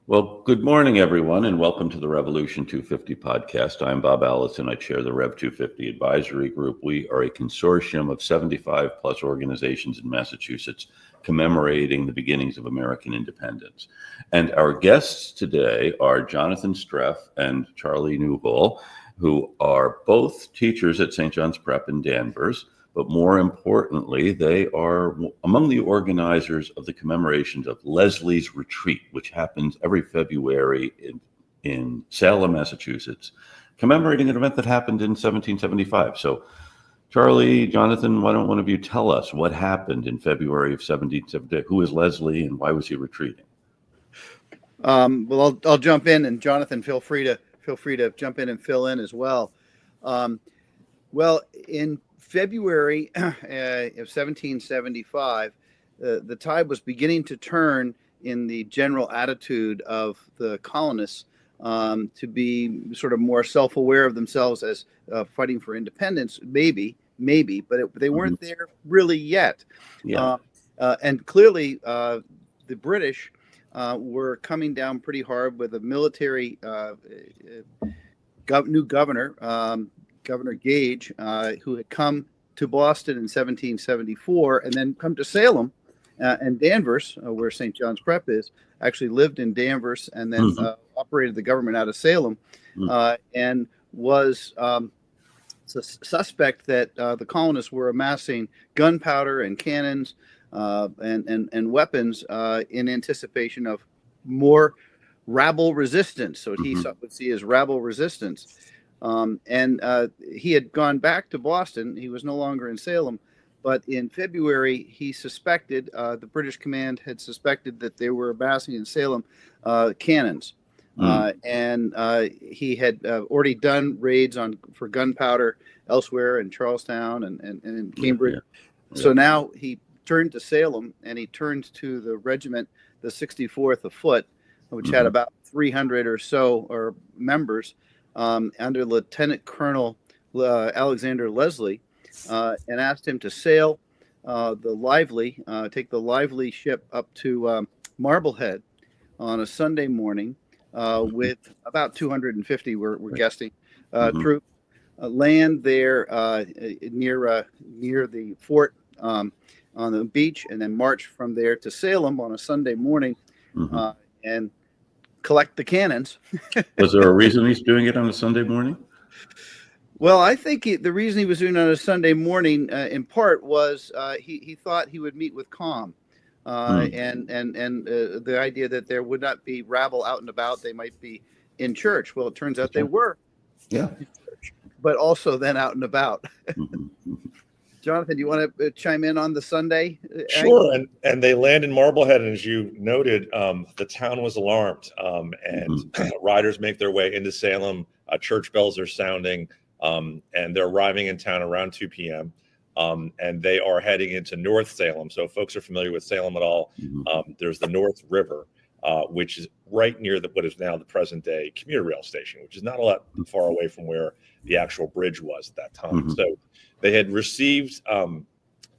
Well, good morning, everyone, and welcome to the Revolution 250 podcast. I'm Bob Allison. I chair the Rev 250 Advisory Group. We are a consortium of 75 plus organizations in Massachusetts commemorating the beginnings of American independence. And our guests today are Jonathan Streff and Charlie Newhall, who are both teachers at St. John's Prep in Danvers. But more importantly, they are among the organizers of the commemorations of Leslie's Retreat, which happens every February in Salem, Massachusetts, commemorating an event that happened in 1775. So, Charlie, Jonathan, why don't one of you tell us what happened in February of 1775? Who is Leslie and why was he retreating? Well, I'll jump in, and Jonathan, feel free to jump in and fill in as well. Well, in February of 1775, the tide was beginning to turn in the general attitude of the colonists to be sort of more self-aware of themselves as fighting for independence, maybe, but they weren't there really yet. Yeah. And clearly, the British were coming down pretty hard with a military new governor. Governor Gage, who had come to Boston in 1774 and then come to Salem and Danvers, where St. John's Prep is, actually lived in Danvers and then operated the government out of Salem, and was suspect that the colonists were amassing gunpowder and cannons and weapons in anticipation of more rabble resistance. So he would see as rabble resistance. And he had gone back to Boston. He was no longer in Salem, but in February, he suspected, the British command had suspected that they were amassing in Salem cannons. And he had already done raids for gunpowder elsewhere in Charlestown and in Cambridge. Yeah. So now he turned to Salem, and he turned to the regiment, the 64th of Foot, which had about 300 or so members, under Lieutenant Colonel Alexander Leslie, and asked him to sail take the Lively ship up to Marblehead on a Sunday morning with about 250, we're guessing, troops, land there near the fort on the beach, and then march from there to Salem on a Sunday morning, and collect the cannons. Was there a reason he's doing it on a Sunday morning? Well, I think the reason he was doing it on a Sunday morning, in part, was he thought he would meet with calm, and the idea that there would not be rabble out and about. They might be in church. Well, it turns out they were, in church, but also then out and about. Jonathan, do you want to chime in on the Sunday? Sure. And they land in Marblehead, and as you noted, the town was alarmed, and riders make their way into Salem. Church bells are sounding, and they're arriving in town around 2 p.m., and they are heading into North Salem. So if folks are familiar with Salem at all, there's the North River, which is right near what is now the present-day commuter rail station, which is not a lot far away from where the actual bridge was at that time. So they had received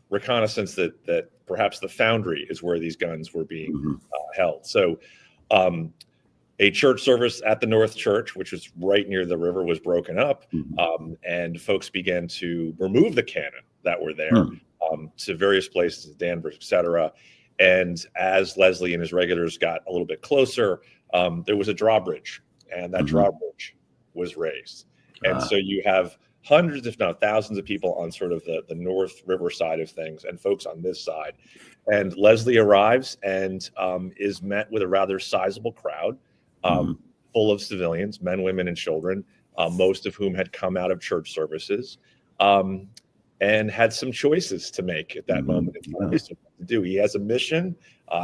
reconnaissance that perhaps the foundry is where these guns were being held. So a church service at the North Church, which was right near the river, was broken up, and folks began to remove the cannon that were there to various places, Danvers, etc. And as Leslie and his regulars got a little bit closer, there was a drawbridge, and that drawbridge was raised. And so you have hundreds, if not thousands, of people on sort of the North River side of things and folks on this side. And Leslie arrives and is met with a rather sizable crowd, full of civilians, men, women, and children, most of whom had come out of church services, and had some choices to make at that moment in time. To do. He has a mission.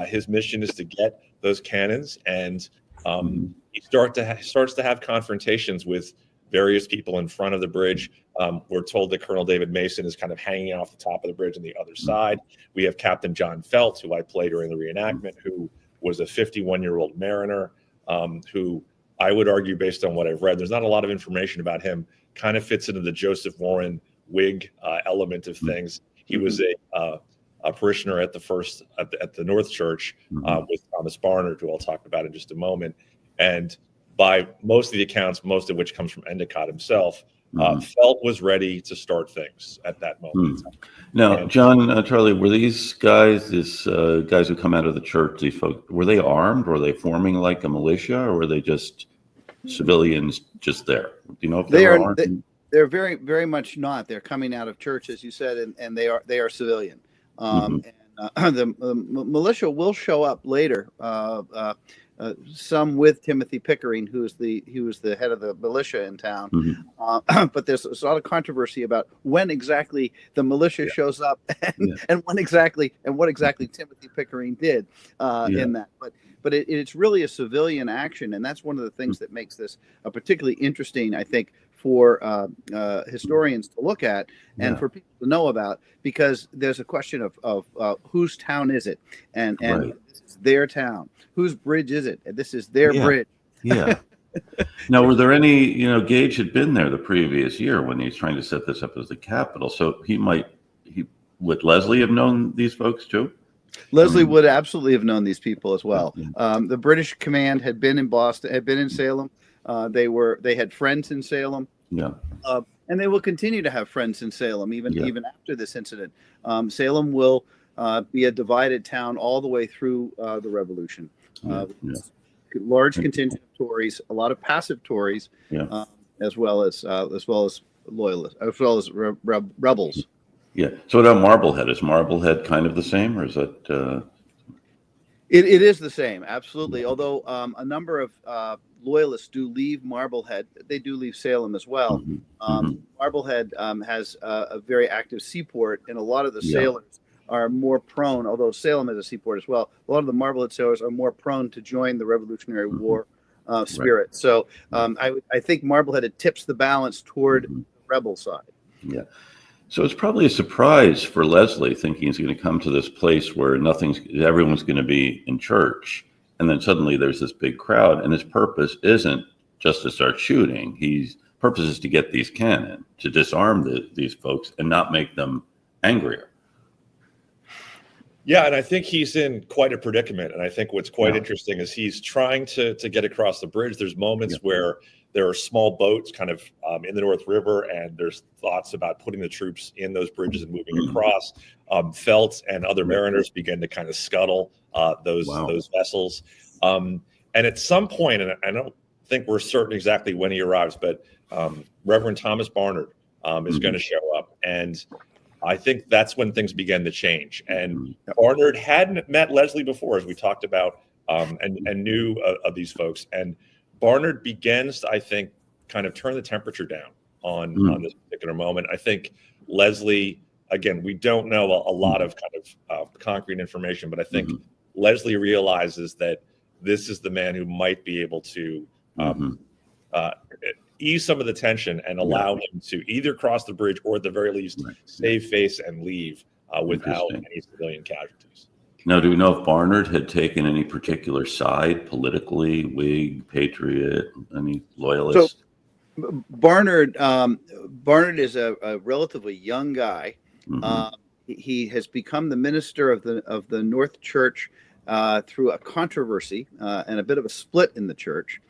His mission is to get those cannons, and he starts to have confrontations with various people in front of the bridge. We're told that Colonel David Mason is kind of hanging off the top of the bridge on the other side. We have Captain John Felt, who I played during the reenactment, who was a 51-year-old mariner, who I would argue, based on what I've read, there's not a lot of information about him, kind of fits into the Joseph Warren Whig element of things. He was a a parishioner at the North Church with Thomas Barnard, who I'll talk about in just a moment. And by most of the accounts, most of which comes from Endicott himself, felt was ready to start things at that moment. Now, John, Charlie, were these guys, guys who come out of the church, these folks, were they armed? Were they forming like a militia, or were they just civilians just there? Do you know if they were armed? They're very, very much not. They're coming out of church, as you said, and they are civilian. And the militia will show up later. Some with Timothy Pickering, who was the head of the militia in town. But there's a lot of controversy about when exactly the militia shows up and what exactly Timothy Pickering did in that. But it's really a civilian action, and that's one of the things that makes this particularly interesting, I think, for historians to look at and for people to know about, because there's a question of whose town is it, and this is their town. Whose bridge is it? This is their bridge. Now, were there any, Gage had been there the previous year when he's trying to set this up as the capital. So would Leslie have known these folks too? Leslie would absolutely have known these people as well. The British command had been in Boston, had been in Salem. They had friends in Salem. And they will continue to have friends in Salem, even after this incident. Salem will be a divided town all the way through the Revolution. Large contingent of Tories, a lot of passive Tories, as well as loyalists, as well as rebels. Yeah. So what about Marblehead? Is Marblehead kind of the same, or is it? It is the same, absolutely. Although a number of loyalists do leave Marblehead, they do leave Salem as well. Marblehead has a very active seaport, and a lot of the sailors are more prone, although Salem has a seaport as well, a lot of the Marblehead sailors are more prone to join the Revolutionary War spirit. So I think Marblehead tips the balance toward the rebel side. Yeah. So it's probably a surprise for Leslie, thinking he's going to come to this place where everyone's going to be in church. And then suddenly there's this big crowd, and his purpose isn't just to start shooting. His purpose is to get these cannon, to disarm these folks and not make them angrier. Yeah, and I think he's in quite a predicament. And I think what's quite interesting is he's trying to get across the bridge. There's moments where there are small boats kind of in the North River, and there's thoughts about putting the troops in those bridges and moving across. Felt and other mariners begin to kind of scuttle those vessels. And at some point, and I don't think we're certain exactly when he arrives, but Reverend Thomas Barnard is going to show up. And I think that's when things began to change. And Barnard hadn't met Leslie before, as we talked about, and knew of these folks. And Barnard begins to, I think, kind of turn the temperature down on this particular moment. I think Leslie, again, we don't know a lot of kind of concrete information, but I think Leslie realizes that this is the man who might be able to ease some of the tension and allow him to either cross the bridge or at the very least save face and leave without any civilian casualties. Now, do we know if Barnard had taken any particular side politically, Whig, Patriot, any loyalist? So Barnard is a relatively young guy. He has become the minister of the North Church through a controversy and a bit of a split in the church.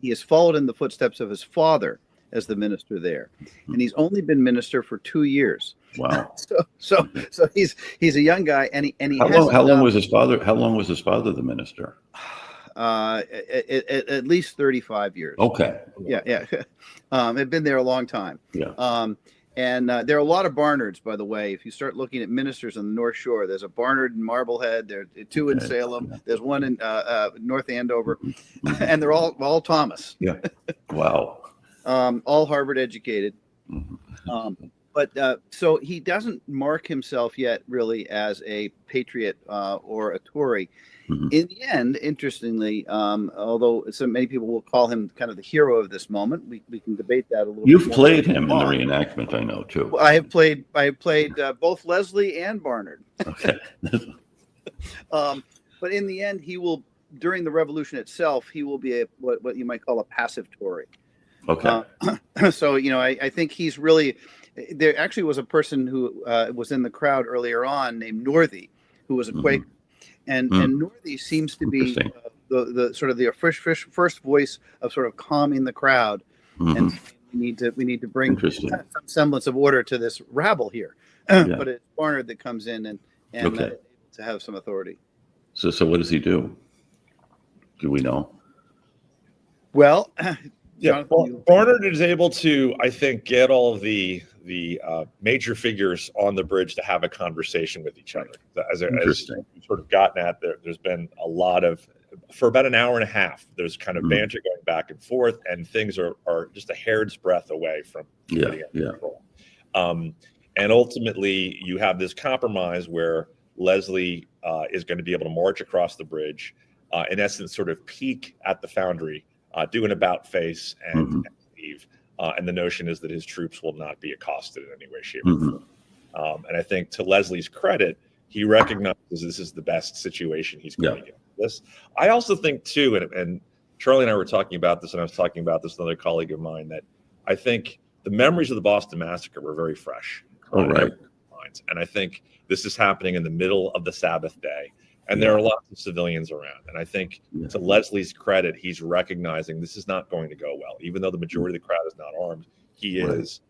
He has followed in the footsteps of his father as the minister there, and he's only been minister for 2 years. Wow! So he's a young guy, and he. How long was his father? How long was his father the minister? At least 35 years. Okay. Yeah. Had been there a long time. Yeah. And there are a lot of Barnards, by the way. If you start looking at ministers on the North Shore, there's a Barnard in Marblehead. There are two in Salem. There's one in North Andover, and they're all Thomas. Yeah. Wow. All Harvard educated. But so he doesn't mark himself yet really as a patriot or a Tory. In the end, interestingly, although so many people will call him kind of the hero of this moment, we can debate that a little. You've played him in the reenactment, I know too. I have played both Leslie and Barnard. Okay. But in the end, he will, during the Revolution itself, he will be what you might call a passive Tory. Okay. So, I think he's really, there actually was a person who was in the crowd earlier on named Northey, who was a Quaker. And Northey seems to be Interesting. the sort of the first voice of sort of calming the crowd and saying, we need to bring Interesting. some semblance of order to this rabble here. Yeah. But it's Barnard that comes in and Okay. able to have some authority. So what does he do? Do we know? Well, Yeah, Barnard is able to, I think, get all of the major figures on the bridge to have a conversation with each other. As we've sort of gotten at, there's been a lot of, for about an hour and a half, there's kind of banter going back and forth, and things are just a hair's breadth away from getting under control. And ultimately, you have this compromise where Leslie is going to be able to march across the bridge, in essence, sort of peek at the foundry, do an about face, and leave. And the notion is that his troops will not be accosted in any way, shape, or form. And I think, to Leslie's credit, he recognizes this is the best situation he's going to get. This, I also think, too, and Charlie and I were talking about this, and I was talking about this with another colleague of mine, that I think the memories of the Boston Massacre were very fresh. Right. And I think this is happening in the middle of the Sabbath day, and there are lots of civilians around. And I think, to Leslie's credit, he's recognizing this is not going to go well. Even though the majority of the crowd is not armed, he has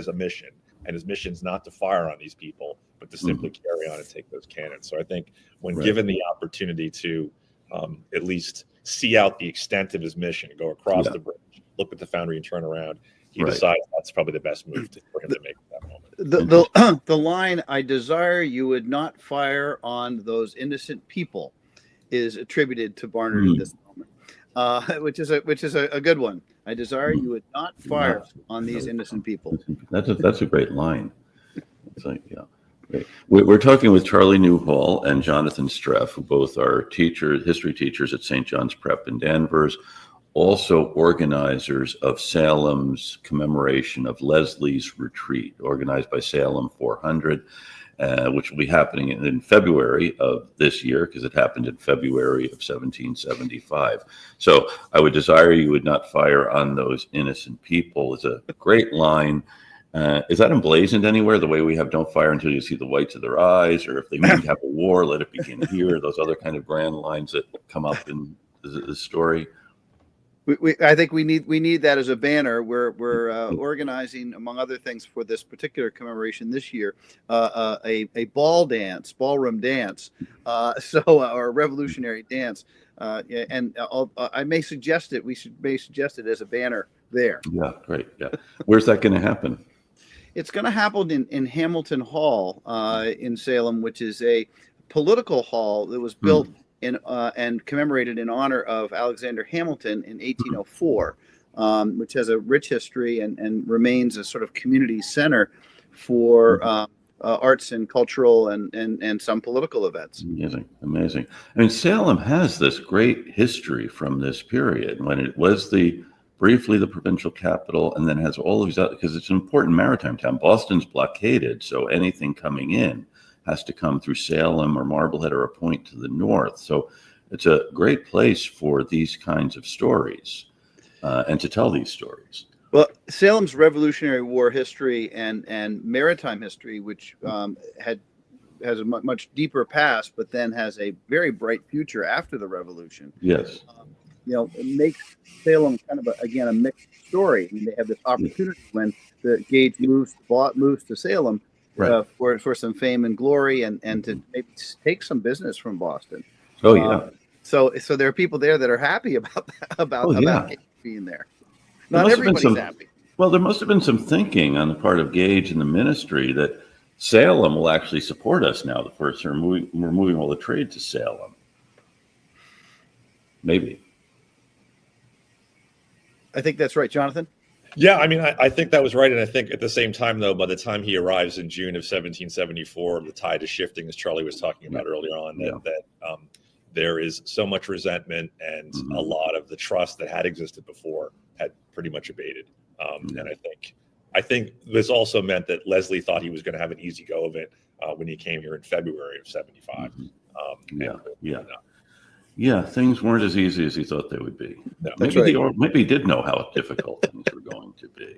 a mission, and his mission is not to fire on these people, but to simply carry on and take those cannons. So I think, when given the opportunity to at least see out the extent of his mission, go across the bridge, look at the foundry, and turn around, he decides that's probably the best move for him to make at that moment. The line, "I desire you would not fire on those innocent people," is attributed to Barnard at this moment, which is a good one. "I desire you would not fire on these innocent people." That's a great line. It's like, great. We're talking with Charlie Newhall and Jonathan Streff, who both are history teachers at St. John's Prep in Danvers, also organizers of Salem's commemoration of Leslie's retreat, organized by Salem 400, which will be happening in February of this year, because it happened in February of 1775. So, "I would desire you would not fire on those innocent people" is a great line. Is that emblazoned anywhere, the way we have "don't fire until you see the whites of their eyes," or "if they mean to have a war, let it begin here," those other kind of grand lines that come up in the story? I think we need that as a banner. We're organizing, among other things, for this particular commemoration this year, a ballroom dance, or a revolutionary dance, and I may suggest it. We may suggest it as a banner there. Yeah, great. Yeah, where's that going to happen? It's going to happen in Hamilton Hall in Salem, which is a political hall that was built and commemorated in honor of Alexander Hamilton in 1804, which has a rich history and remains a sort of community center for arts and cultural and some political events. Amazing. I mean, Salem has this great history from this period, when it was briefly the provincial capital, and then has all of these other, because it's an important maritime town. Boston's blockaded, so anything coming in has to come through Salem or Marblehead or a point to the north. So it's a great place for these kinds of stories, and to tell these stories. Well, Salem's Revolutionary War history and maritime history, which has a much deeper past, but then has a very bright future after the Revolution. Yes. It makes Salem kind of a mixed story. I mean, they have this opportunity when the Gage moves to Salem, for some fame and glory, and to maybe take some business from Boston. Oh yeah. So there are people there that are happy about Gage being there. Not everybody's happy. Well, there must have been some thinking on the part of Gage and the ministry that Salem will actually support us now. We're moving all the trade to Salem. Maybe. I think that's right, Jonathan. Yeah, I mean, I think that was right. And I think at the same time, though, by the time he arrives in June of 1774, the tide is shifting, as Charlie was talking about earlier on, that there is so much resentment, and a lot of the trust that had existed before had pretty much abated. And I think this also meant that Leslie thought he was going to have an easy go of it when he came here in February of 75. Yeah, things weren't as easy as he thought they would be. No. That's Maybe right. maybe he did know how difficult things were going to be.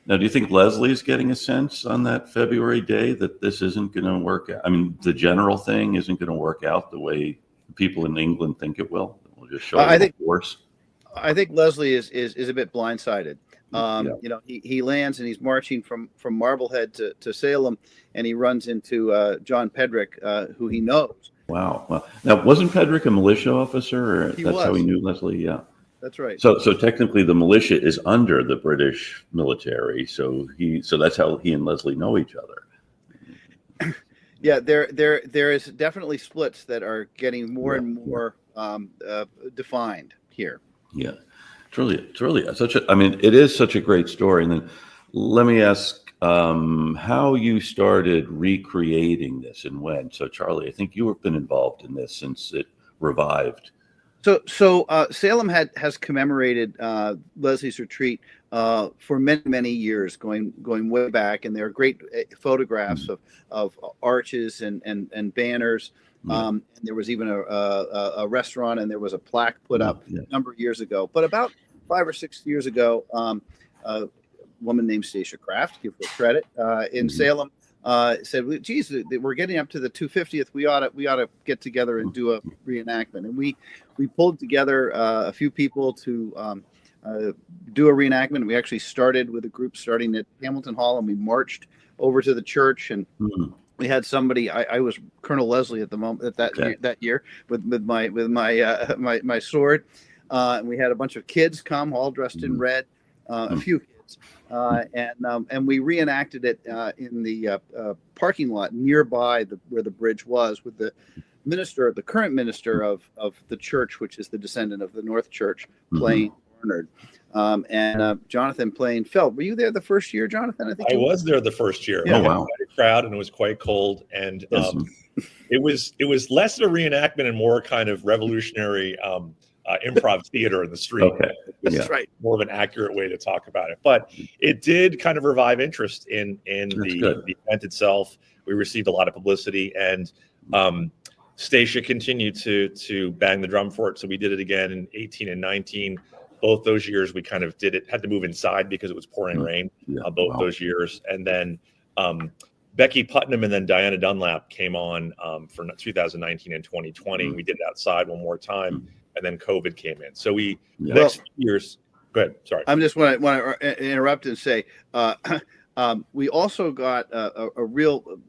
Now, do you think Leslie's getting a sense on that February day that this isn't going to work out? I mean, the general thing isn't going to work out the way people in England think it will. We'll just show I think force. I think Leslie is a bit blindsided. Yeah. You know, he lands and he's marching from Marblehead to Salem, and he runs into John Pedrick, who he knows. Wow. Well, now, wasn't Pedrick a militia officer? Or He that's how was. he knew Leslie? Yeah. That's right. So technically, the militia is under the British military. So that's how he and Leslie know each other. Yeah, there is definitely splits that are getting more and more defined here. Yeah, it's really such a. I mean, it is such a great story. And then let me ask how you started recreating this and when. So, Charlie, I think you have been involved in this since it revived. So Salem has commemorated Leslie's retreat for many years, going way back, and there are great photographs of arches and banners. And there was even a restaurant, and there was a plaque put up a number of years ago. But about 5 or 6 years ago, a woman named Stacia Kraft, give her credit, in Salem, said, "Geez, we're getting up to the 250th. We ought to get together and do a reenactment." And we pulled together a few people to do a reenactment. We actually started with a group starting at Hamilton Hall, and we marched over to the church, and we had somebody. I was Colonel Leslie at the moment that year with my sword. And we had a bunch of kids come, all dressed in red, a few kids, and we reenacted it in the parking lot nearby where the bridge was, with the current minister of the church, which is the descendant of the North Church, playing Barnard, and Jonathan playing Felt. Were you there the first year, Jonathan? I was there the first year. Yeah. Oh, wow. Quite a crowd, and it was quite cold, and it was less of a reenactment and more kind of revolutionary improv theater in the street. Okay. That's right. More of an accurate way to talk about it, but it did kind of revive interest in the event itself. We received a lot of publicity, and Stacia continued to bang the drum for it. So we did it again in 18 and 19. Both those years we kind of had to move inside because it was pouring rain. Those years, and then Becky Putnam and then Diana Dunlap came on for 2019 and 2020. We did it outside one more time, and then COVID came in. So next few years. Go ahead. Sorry. I'm just want to interrupt and say we also got a real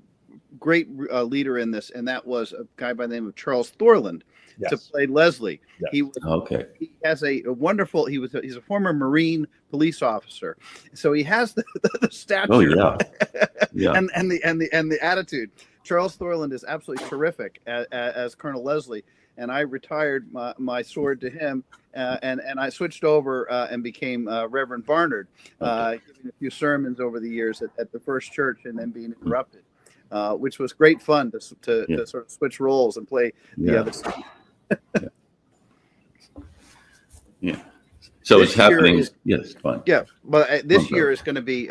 great leader in this, and that was a guy by the name of Charles Thorland to play Leslie. Yes. He has a wonderful. He's a former Marine police officer, so he has the stature. Oh yeah. and the attitude. Charles Thorland is absolutely terrific as Colonel Leslie, and I retired my sword to him, and I switched over and became Reverend Barnard, giving a few sermons over the years at the First Church, and then being interrupted, which was great fun to sort of switch roles and play the other side. Yeah. So This it's happening. year Yes, fine. Yeah, but this year is going to be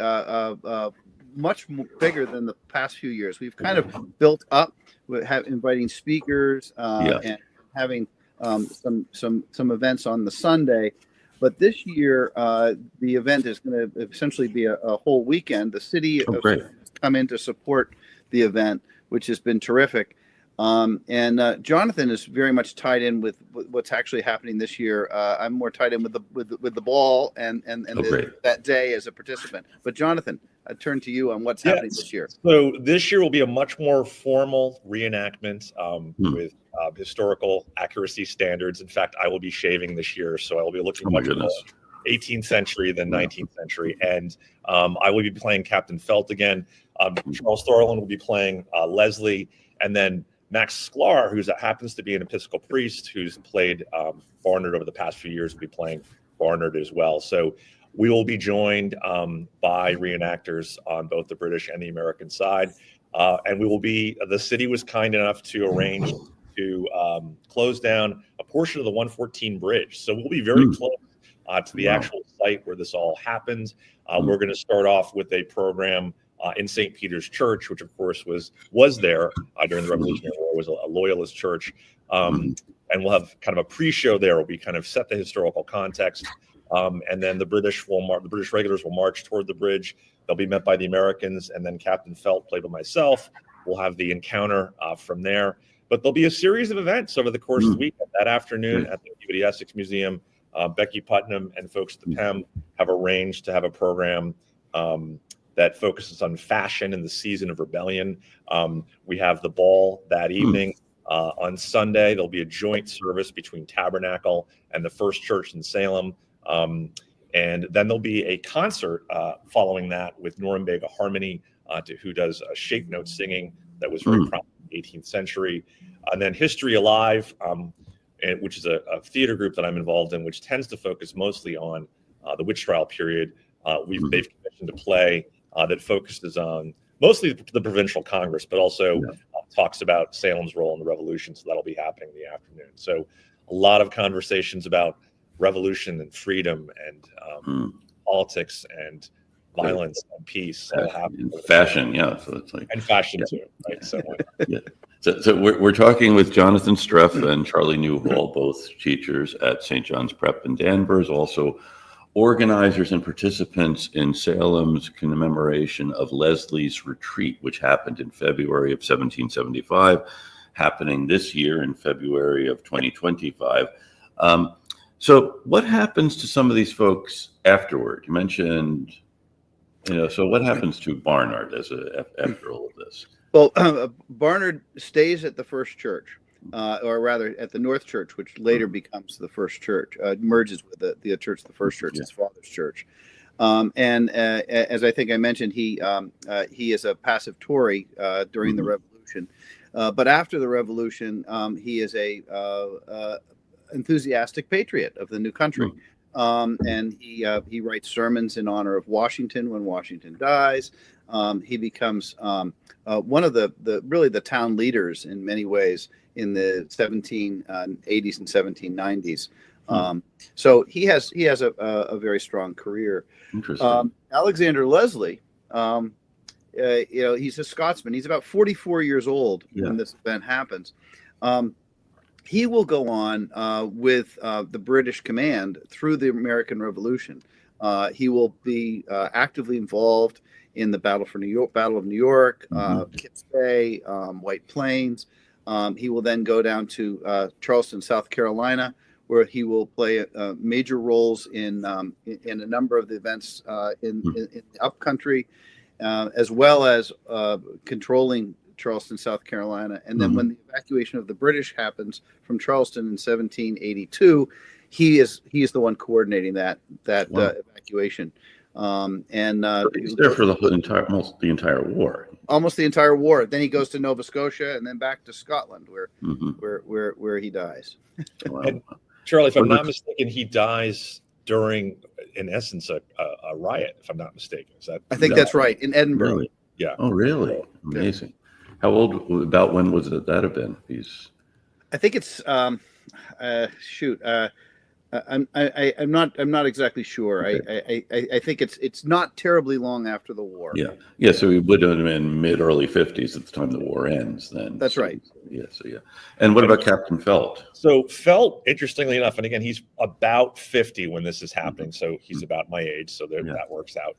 much bigger than the past few years. We've kind of built up with inviting speakers and having some events on the Sunday. But this year, the event is going to essentially be a whole weekend. The city has come in to support the event, which has been terrific. And Jonathan is very much tied in with what's actually happening this year. I'm more tied in with the ball and that day as a participant. But Jonathan, I turn to you on what's happening this year. So this year will be a much more formal reenactment with historical accuracy standards. In fact, I will be shaving this year, so I will be looking much more 18th century than 19th century. And I will be playing Captain Felt again. Charles Thorland will be playing Leslie, and then Max Sklar, who happens to be an Episcopal priest who's played Barnard over the past few years, will be playing Barnard as well. So we will be joined by reenactors on both the British and the American side. And the city was kind enough to arrange to close down a portion of the 114 bridge. So we'll be very close to the actual site where this all happens. We're going to start off with a program in St. Peter's Church, which of course was there during the Revolutionary War, was a loyalist church. and we'll have kind of a pre-show there where we kind of set the historical context. And then the British regulars will march toward the bridge. They'll be met by the Americans, and then Captain Felt, played by myself, will have the encounter from there. But there'll be a series of events over the course of the weekend. That afternoon at the Peabody Essex Museum, Becky Putnam and folks at the PEM have arranged to have a program that focuses on fashion in the season of rebellion. We have the ball that evening. On Sunday, there'll be a joint service between Tabernacle and the First Church in Salem. And then there'll be a concert following that with Norumbega Harmony, who does shape note singing that was very prominent in the 18th century. And then History Alive, which is a theater group that I'm involved in, which tends to focus mostly on the witch trial period. They've commissioned a play that focuses on mostly the Provincial Congress, but also talks about Salem's role in the Revolution. So that'll be happening in the afternoon. So a lot of conversations about revolution and freedom and politics and violence and peace. And fashion, yeah. So it's like, and fashion too, right? So, so we're talking with Jonathan Streff and Charlie Newhall, both teachers at St. John's Prep in Danvers, also organizers and participants in Salem's commemoration of Leslie's Retreat, which happened in February of 1775, happening this year in February of 2025. So what happens to some of these folks afterward? You mentioned, so what happens to Barnard after all of this? Well, Barnard stays at the First Church, or rather at the North Church, which later becomes the First Church, merges with the church, the First Church, his father's church. And as I think I mentioned, he is a passive Tory during the Revolution. But after the Revolution, he is a enthusiastic patriot of the new country. And he writes sermons in honor of Washington when Washington dies. He becomes one of the town leaders in many ways in the 1780s and 1790s. So he has a very strong career. Interesting. Alexander Leslie, he's a Scotsman. He's about 44 years old when this event happens. He will go on with the British command through the American Revolution. He will be actively involved in the Battle of New York, Kip's Bay, White Plains. He will then go down to Charleston, South Carolina, where he will play major roles in a number of the events in the upcountry, as well as controlling Charleston, South Carolina. And then when the evacuation of the British happens from Charleston in 1782, he is the one coordinating that evacuation. He's there for almost the entire war. Almost the entire war. Then he goes to Nova Scotia and then back to Scotland, where he dies. Wow. And Charlie, if I'm not mistaken, he dies during, in essence, a riot. If I'm not mistaken, I think that's right, in Edinburgh. Really? Yeah. Oh, really? Amazing. How old? About when was that have been? I think it's I'm not exactly sure. Okay. I think it's not terribly long after the war. Yeah. So he would have been mid-early 50s at the time the war ends. Then that's right. Yeah. And what about Captain Felt? So Felt, interestingly enough, and again, he's about 50 when this is happening, so he's about my age, so that works out.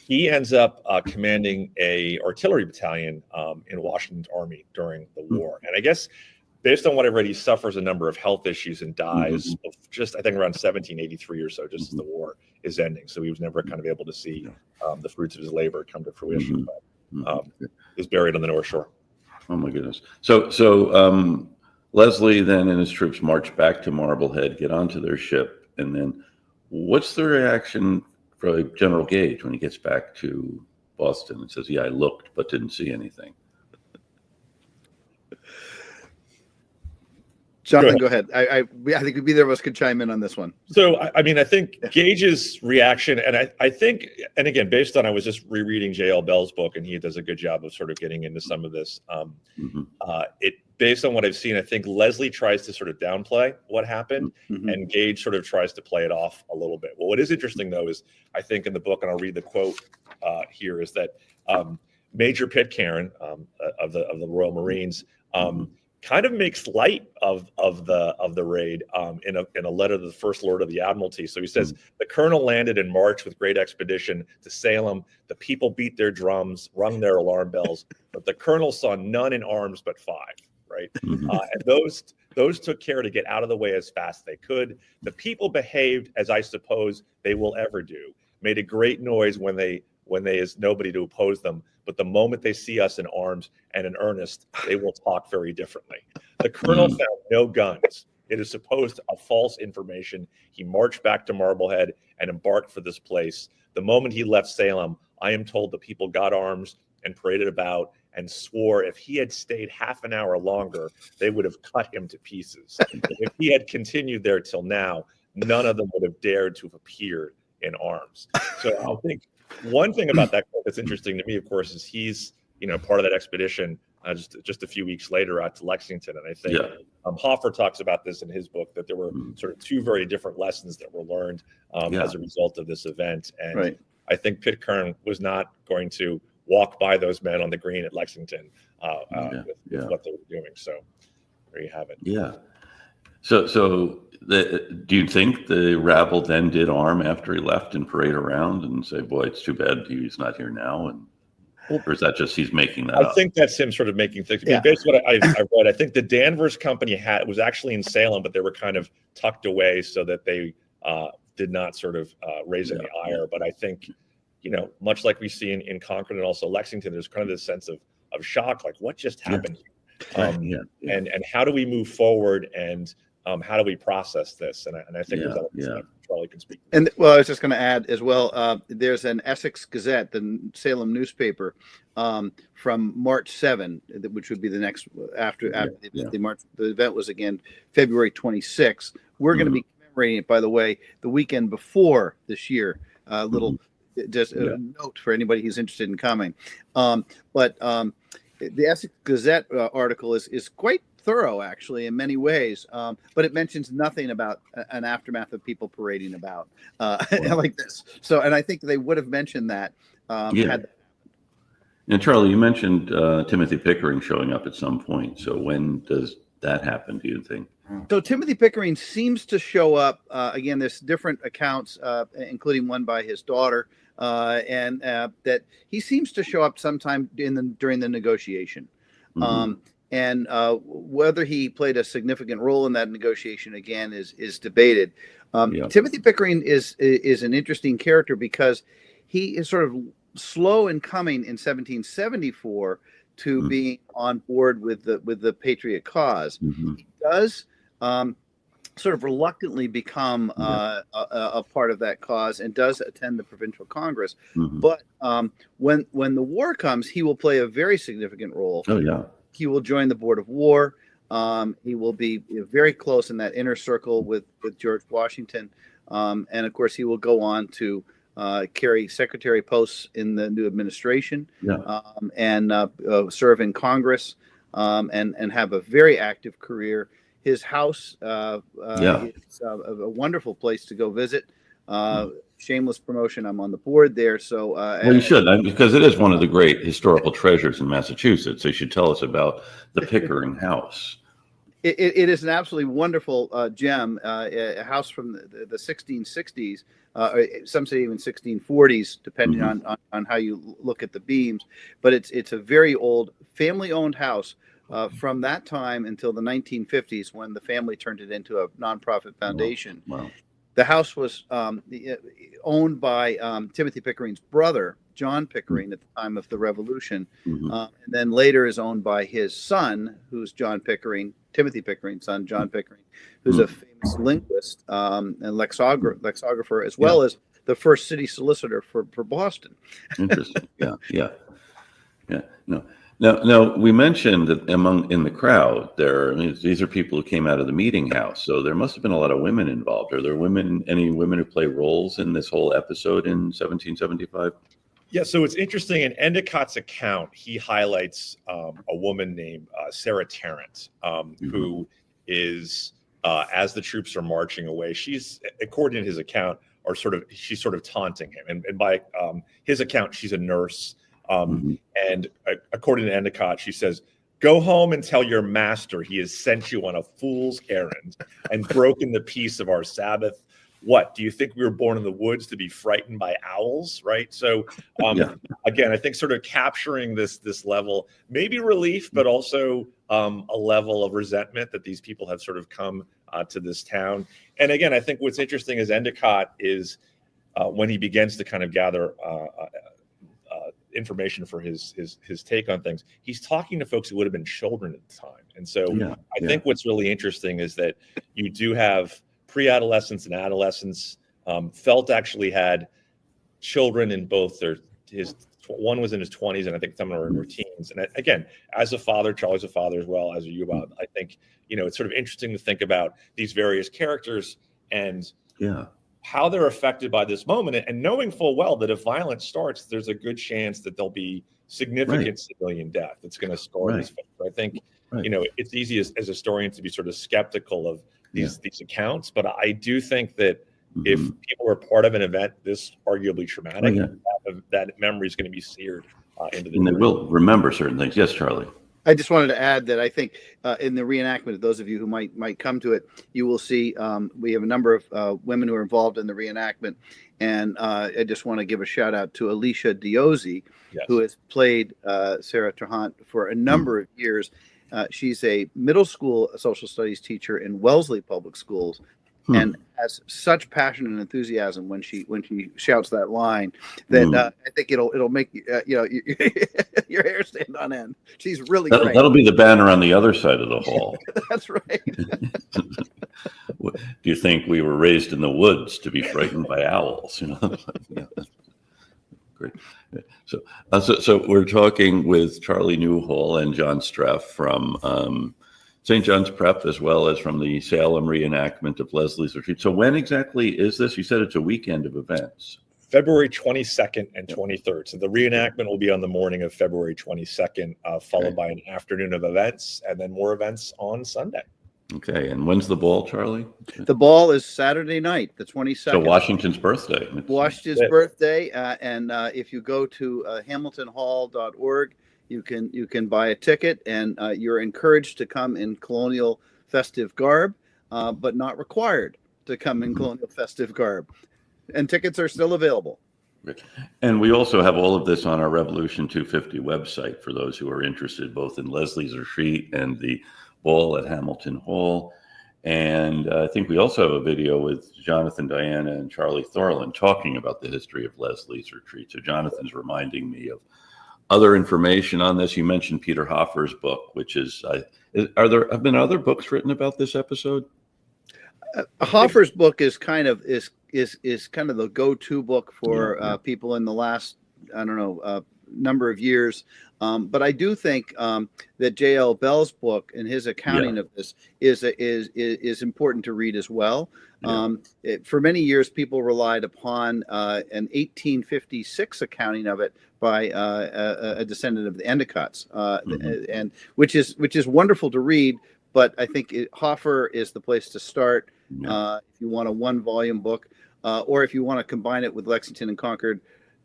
He ends up commanding a artillery battalion in Washington's army during the war, and I guess, based on what I've read, he suffers a number of health issues and dies just, I think, around 1783 or so, just as the war is ending. So he was never kind of able to see the fruits of his labor come to fruition, but is buried on the North Shore. Oh, my goodness. So Leslie then and his troops march back to Marblehead, get onto their ship, and then what's the reaction for General Gage when he gets back to Boston and says, I looked but didn't see anything? Jonathan, go ahead. I think either of us could chime in on this one. So, I think Gage's reaction, and I think, and again, based on, I was just rereading J.L. Bell's book, and he does a good job of sort of getting into some of this. Based on what I've seen, I think Leslie tries to sort of downplay what happened, and Gage sort of tries to play it off a little bit. Well, what is interesting, though, is I think in the book, and I'll read the quote here, is that Major Pitcairn of the Royal Marines kind of makes light of the raid in a letter to the First Lord of the Admiralty. So he says, the colonel landed in March with great expedition to Salem. The people beat their drums, rung their alarm bells, but the colonel saw none in arms but 5. Right, and those took care to get out of the way as fast as they could. The people behaved as I suppose they will ever do. Made a great noise when they is nobody to oppose them. But the moment they see us in arms and in earnest, they will talk very differently. The colonel found no guns. It is supposed a false information. He marched back to Marblehead and embarked for this place. The moment he left Salem, I am told the people got arms and paraded about and swore if he had stayed half an hour longer, they would have cut him to pieces. If he had continued there till now, none of them would have dared to have appeared in arms. So I think one thing about that quote that's interesting to me, of course, is he's part of that expedition just a few weeks later out to Lexington, and I think Hoffer talks about this in his book, that there were sort of 2 very different lessons that were learned as a result of this event, and I think Pitcairn was not going to walk by those men on the green at Lexington with what they were doing. So there you have it. Yeah. So do you think the rabble then did arm after he left and parade around and say, boy, it's too bad he's not here now? Or is that just he's making that up? I think that's him sort of making things. I mean, basically what I read, I think the Danvers company was actually in Salem, but they were kind of tucked away so that they did not sort of raise any ire. But I think, much like we see in Concord and also Lexington, there's kind of this sense of shock, like what just happened? And how do we move forward, and how do we process this? And I think Charlie can speak. And well, I was just going to add as well. There's an Essex Gazette, the Salem newspaper, from March 7, which would be the next after the March. The event was again February 26. We're going to be commemorating it, by the way, the weekend before this year. Little just a note for anybody who's interested in coming. But the Essex Gazette article is quite thorough, actually, in many ways, but it mentions nothing about an aftermath of people parading about like this. So, and I think they would have mentioned that. And Charlie, you mentioned Timothy Pickering showing up at some point. So when does that happen, do you think? So Timothy Pickering seems to show up, again, there's different accounts, including one by his daughter, and that he seems to show up sometime during the negotiation. And whether he played a significant role in that negotiation, again, is debated. Timothy Pickering is an interesting character because he is sort of slow in coming in 1774 to being on board with the Patriot cause. He does sort of reluctantly become a part of that cause and does attend the Provincial Congress. But when the war comes, he will play a very significant role. He will join the Board of War. He will be very close in that inner circle with George Washington. And of course, he will go on to carry secretary posts in the new administration and serve in Congress and have a very active career. His house is a wonderful place to go visit. Shameless promotion. I'm on the board there. So you should, because it is one of the great historical treasures in Massachusetts. So you should tell us about the Pickering house. It is an absolutely wonderful gem, a house from the 1660s, some say even 1640s, depending on how you look at the beams. But it's a very old family-owned house from that time until the 1950s, when the family turned it into a nonprofit foundation. Wow. The house was owned by Timothy Pickering's brother, John Pickering, at the time of the Revolution, and then later is owned by his son, who's John Pickering, Timothy Pickering's son, John Pickering, who's a famous linguist and lexicographer, as well as the first city solicitor for Boston. Interesting. Now, we mentioned that in the crowd these are people who came out of the meeting house, so there must have been a lot of women involved. Are there any women who play roles in this whole episode in 1775? Yeah, so it's interesting. In Endicott's account, he highlights a woman named Sarah Tarrant, who is, as the troops are marching away, she's, according to his account, she's sort of taunting him. And by his account, she's a nurse. And according to Endicott, she says, Go home and tell your master he has sent you on a fool's errand and broken the peace of our Sabbath. What, do you think we were born in the woods to be frightened by owls, right? So again, I think sort of capturing this level, maybe relief, but also a level of resentment that these people have sort of come to this town. And again, I think what's interesting is Endicott is when he begins to kind of gather information for his take on things, he's talking to folks who would have been children at the time. And so I think what's really interesting is that you do have pre-adolescents and adolescents. Felt actually had children in both one was in his 20s, and I think some were in their teens. And again, as a father, Charlie's a father as well, as are you, Bob. I think, it's sort of interesting to think about these various characters and how they're affected by this moment, and knowing full well that if violence starts, there's a good chance that there'll be significant civilian death that's going to scar these folks. I think, it's easy as historians to be sort of skeptical of these accounts, but I do think that if people are part of an event this arguably traumatic, that memory is going to be seared into the. And they will remember certain things. Yes, Charlie. I just wanted to add that I think in the reenactment, those of you who might come to it, you will see we have a number of women who are involved in the reenactment, and I just want to give a shout out to Alicia Diozzi, who has played Sarah Trahant for a number of years. She's a middle school social studies teacher in Wellesley Public Schools, and has such passion and enthusiasm when she shouts that line that I think it'll make your hair stand on end. She's really great. That'll be the banner on the other side of the hall. That's right. Do you think we were raised in the woods to be frightened by owls? Great. So we're talking with Charlie Newhall and John Streff from St. John's Prep, as well as from the Salem reenactment of Leslie's Retreat. So when exactly is this? You said it's a weekend of events. February 22nd and 23rd. So the reenactment will be on the morning of February 22nd, followed by an afternoon of events, and then more events on Sunday. Okay, and when's the ball, Charlie? The ball is Saturday night, the 22nd. So Washington's birthday. Washington's birthday, and if you go to hamiltonhall.org, you can buy a ticket, and you're encouraged to come in colonial festive garb, but not required to come in colonial festive garb. And tickets are still available. And we also have all of this on our Revolution 250 website for those who are interested, both in Leslie's Retreat and the ball at Hamilton Hall. And I think we also have a video with Jonathan, Diana, and Charlie Thorland talking about the history of Leslie's Retreat. So Jonathan's reminding me of other information on this. You mentioned Peter Hoffer's book, which have been other books written about this episode? Hoffer's book is kind of the go-to book for people in the last, number of years. But I do think that J.L. Bell's book and his accounting of this is important to read as well. For many years, people relied upon an 1856 accounting of it by a descendant of the Endicotts, and which is wonderful to read. But I think Hoffer is the place to start if you want a one-volume book, or if you want to combine it with Lexington and Concord.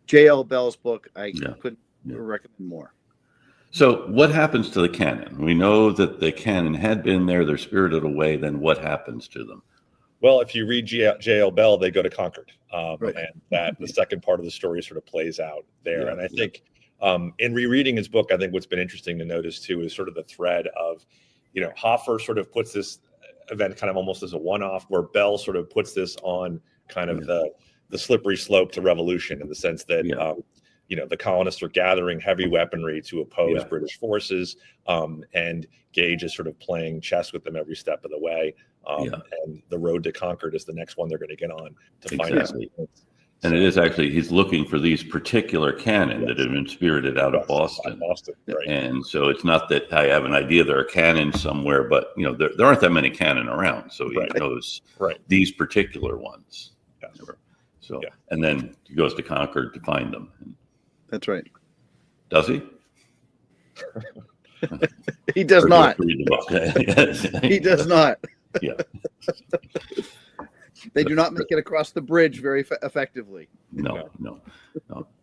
J.L. Bell's book, I couldn't recommend more. So what happens to the cannon? We know that the cannon had been there, they're spirited away, then what happens to them? Well, if you read J.L. Bell, they go to Concord, and that the second part of the story sort of plays out there. And I think in rereading his book, I think what's been interesting to notice too is sort of the thread of, Hoffer sort of puts this event kind of almost as a one-off, where Bell sort of puts this on kind of the slippery slope to revolution, in the sense that the colonists are gathering heavy weaponry to oppose British forces, and Gage is sort of playing chess with them every step of the way. And the road to Concord is the next one they're going to get on to find out. And it is actually, he's looking for these particular cannon that have been spirited out of Boston. And so it's not that I have an idea there are cannons somewhere, but there aren't that many cannon around. So he knows these particular ones. So, and then he goes to Concord to find them. That's right. Does he? He does not. He does not. Yeah. They do not make it across the bridge very effectively. No.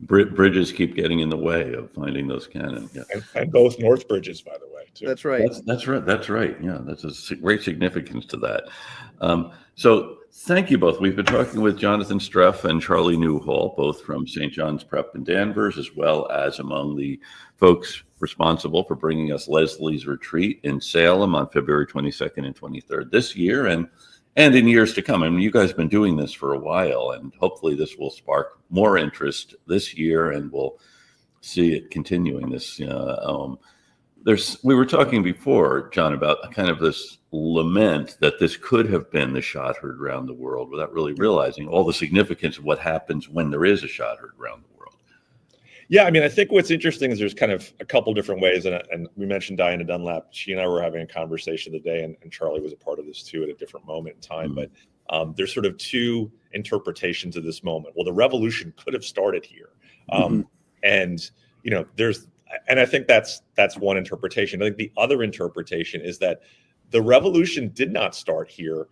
Bridges keep getting in the way of finding those cannon. Yeah. And both North bridges, by the way, too. That's right. That's right. That's right. Yeah, that's a great significance to that. So thank you both. We've been talking with Jonathan Streff and Charlie Newhall, both from St. John's Prep in Danvers, as well as among the folks responsible for bringing us Leslie's Retreat in Salem on February 22nd and 23rd this year, and in years to come. I mean, you guys have been doing this for a while, and hopefully this will spark more interest this year, and we'll see it continuing this. We were talking before, John, about kind of this lament that this could have been the shot heard around the world without really realizing all the significance of what happens when there is a shot heard around the world. Yeah, I mean, I think what's interesting is there's kind of a couple different ways, and we mentioned Diana Dunlap. She and I were having a conversation today, and Charlie was a part of this too at a different moment in time. Mm-hmm. But there's sort of two interpretations of this moment. Well, the revolution could have started here, and and I think that's one interpretation. I think the other interpretation is that the revolution did not start here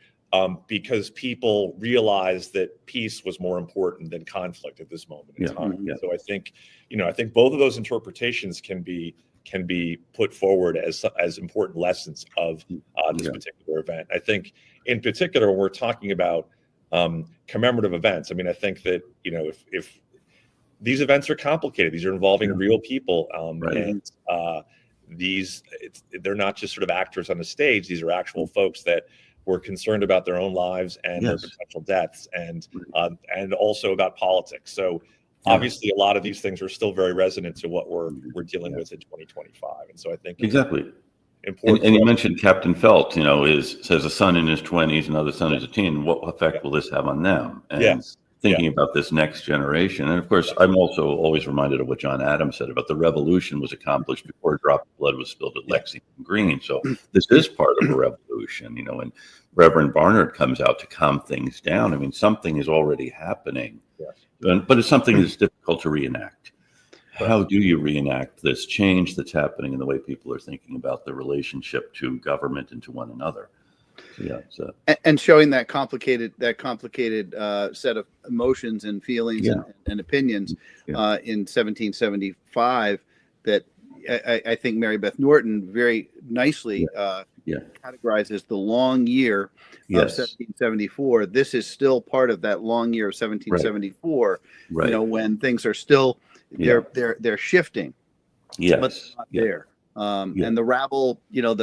because people realized that peace was more important than conflict at this moment in time. Yeah. So I think both of those interpretations can be put forward as important lessons of this particular event. I think in particular, when we're talking about commemorative events, I mean, I think that, if these events are complicated, these are involving real people, and they're not just sort of actors on a stage. These are actual folks that were concerned about their own lives and their potential deaths, and also about politics. So obviously, a lot of these things are still very resonant to what we're dealing with in 2025. And so I think exactly important. And you mentioned Captain Felt, says a son in his 20s, another son is a teen. What effect will this have on them? And thinking about this next generation. And of course, I'm also always reminded of what John Adams said about the revolution was accomplished before a drop of blood was spilled at Lexington Green. So this is part of a revolution, and Reverend Barnard comes out to calm things down. I mean, something is already happening, but it's something that's difficult to reenact. How do you reenact this change that's happening in the way people are thinking about the relationship to government and to one another? And showing that complicated set of emotions and feelings and opinions in 1775 that I think Mary Beth Norton very nicely categorizes the long year of 1774. This is still part of that long year of 1774. Right. When things are still they're shifting. Yes. But not there. And the rabble, are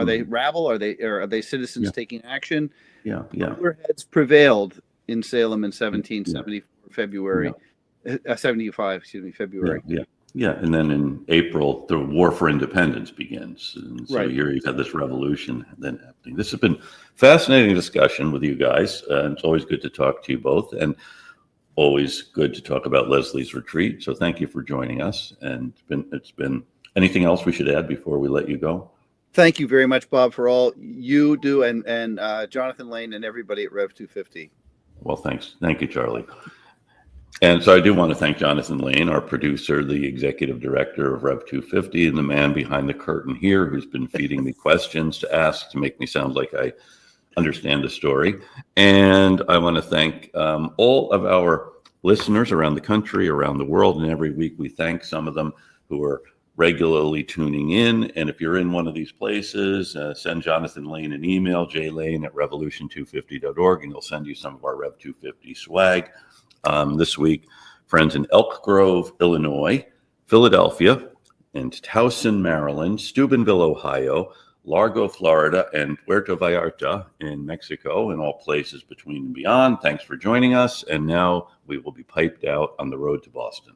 they rabble? Are they citizens taking action? Cooler heads prevailed in Salem in 1774, February. And then in April, the War for Independence begins. And so here you've had this revolution then happening. This has been fascinating discussion with you guys. It's always good to talk to you both, and always good to talk about Leslie's Retreat. So thank you for joining us. And it's been anything else we should add before we let you go? Thank you very much, Bob, for all you do, and Jonathan Lane and everybody at Rev 250. Well, thanks. Thank you, Charlie. And so I do want to thank Jonathan Lane, our producer, the executive director of Rev 250, and the man behind the curtain here who's been feeding me questions to ask to make me sound like I understand the story. And I want to thank all of our listeners around the country, around the world, and every week we thank some of them who are regularly tuning in. And if you're in one of these places, send Jonathan Lane an email, jlane@revolution250.org, and he'll send you some of our Rev 250 swag. This week, friends in Elk Grove, Illinois, Philadelphia, and Towson, Maryland, Steubenville, Ohio, Largo, Florida, and Puerto Vallarta in Mexico, and all places between and beyond. Thanks for joining us. And now we will be piped out on the road to Boston.